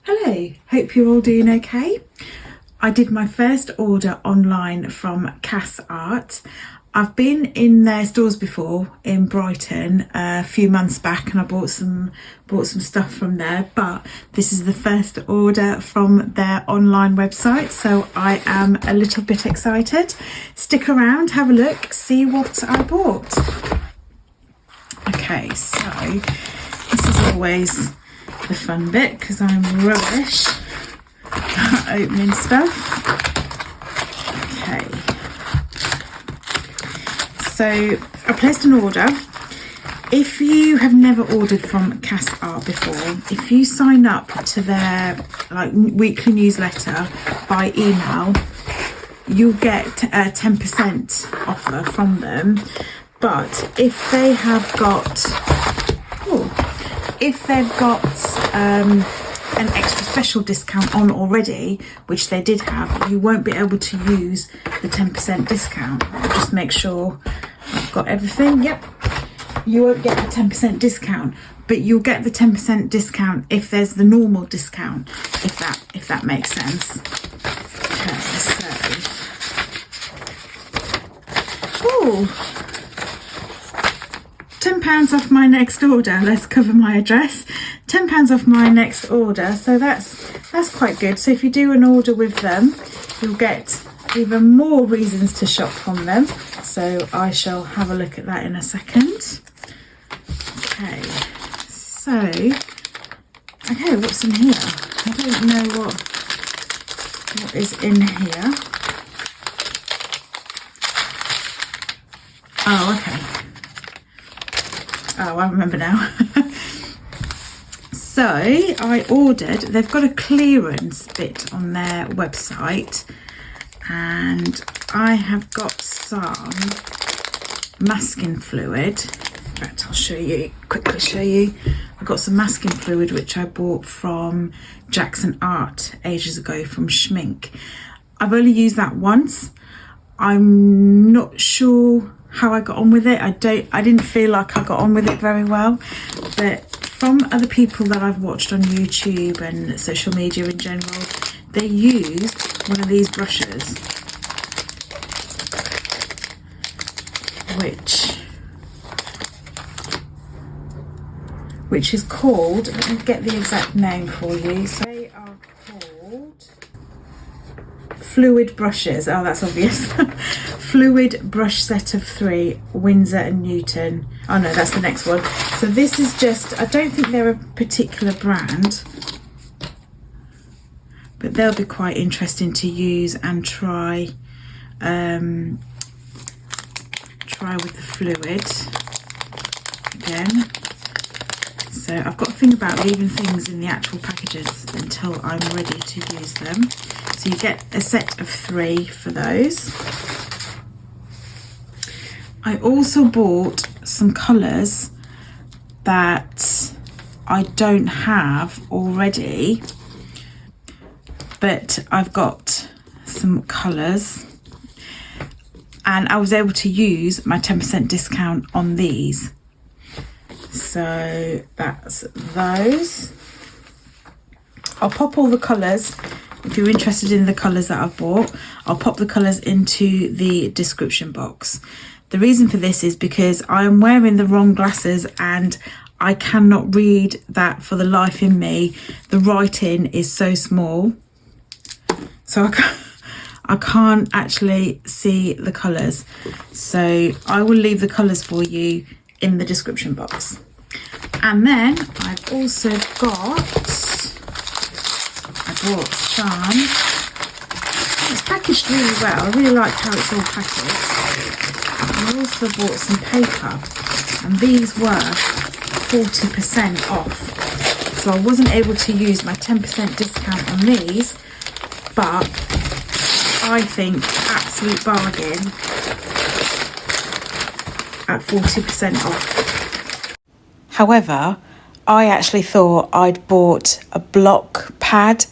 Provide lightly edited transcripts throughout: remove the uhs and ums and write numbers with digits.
Hello, hope you're all doing okay. I did my first order online from Cass Art. I've been in their stores before in Brighton a few months back, and I bought some stuff from there, but this is the first order from their online website, so I am a little bit excited. Stick around, have a look, see what I bought. Okay, so this is always the fun bit because I'm rubbish at opening stuff. Okay, so I placed an order. If you have never ordered from Cass Art before, if you sign up to their weekly newsletter by email, you'll get a 10% offer from them. But if they have got an extra special discount on already, which they did have, you won't be able to use the 10% discount. I'll just make sure I've got everything. Yep, you won't get the 10% discount, but you'll get the 10% discount if there's the normal discount, if that makes sense. Okay, so £10 off my next order. Let's cover my address. £10 off my next order, so that's quite good. So if you do an order with them, you'll get even more reasons to shop from them. So I shall have a look at that in a second. Okay, what's in here? I don't know what is in here. Oh, okay. Oh, I remember now. So I ordered, they've got a clearance bit on their website, and I have got some masking fluid. In fact, I'll quickly show you. I've got some masking fluid which I bought from Jackson Art ages ago from Schmink. I've only used that once. I'm not sure how I got on with it. I didn't feel like I got on with it very well, but from other people that I've watched on YouTube and social media in general, they used one of these brushes, which is called, let me get the exact name for you. So they are called Fluid Brushes. Oh, that's obvious. Fluid brush set of 3, Winsor Newton. Oh no, that's the next one. So this is just, I don't think they're a particular brand, but they'll be quite interesting to use and try with the fluid again. So I've got a thing about leaving things in the actual packages until I'm ready to use them. So you get a set of 3 for those. I also bought some colours that I don't have already, but I've got some colours, and I was able to use my 10% discount on these. So that's those. I'll pop all the colours. If you're interested in the colours that I've bought, I'll pop the colours into the description box. The reason for this is because I am wearing the wrong glasses and I cannot read that for the life in me. The writing is so small, so I can't actually see the colours. So I will leave the colours for you in the description box. And then I've also bought some, it's packaged really well. I really like how it's all packaged. I also bought some paper, and these were 40% off. So I wasn't able to use my 10% discount on these, but I think absolute bargain at 40% off. However, I actually thought I'd bought a block pad,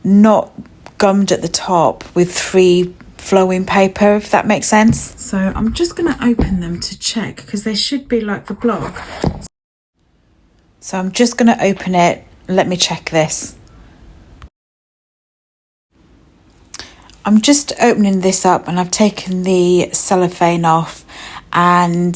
not gummed at the top, with 3 flowing paper, if that makes sense. So I'm just going to open them to check, because they should be like the block. So I'm just going to open it. Let me check this. I'm just opening this up and I've taken the cellophane off, and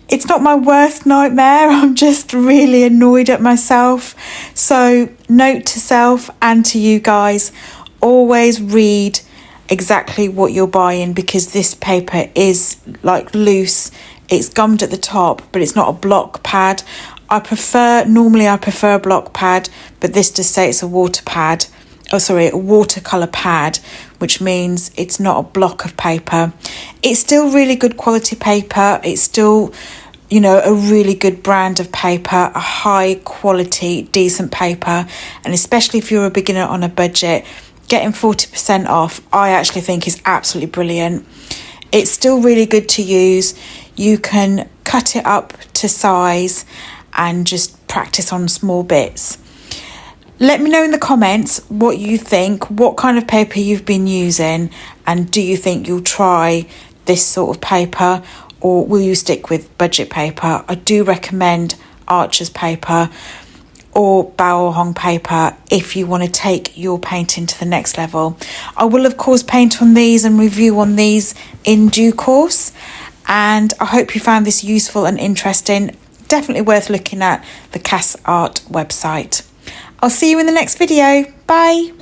it's not my worst nightmare. I'm just really annoyed at myself. So note to self and to you guys, always read exactly what you're buying, because this paper is like loose. It's gummed at the top, but it's not a block pad. Normally I prefer a block pad, but this does say it's a a watercolour pad, which means it's not a block of paper. It's still really good quality paper. It's still, you know, a really good brand of paper, a high quality, decent paper. And especially if you're a beginner on a budget, getting 40% off, I actually think is absolutely brilliant. It's still really good to use. You can cut it up to size and just practice on small bits. Let me know in the comments what you think, what kind of paper you've been using, and do you think you'll try this sort of paper, or will you stick with budget paper? I do recommend Archer's paper or Bao Hong paper if you want to take your painting to the next level. I will of course paint on these and review on these in due course, and I hope you found this useful and interesting. Definitely worth looking at the Cass Art website. I'll see you in the next video. Bye.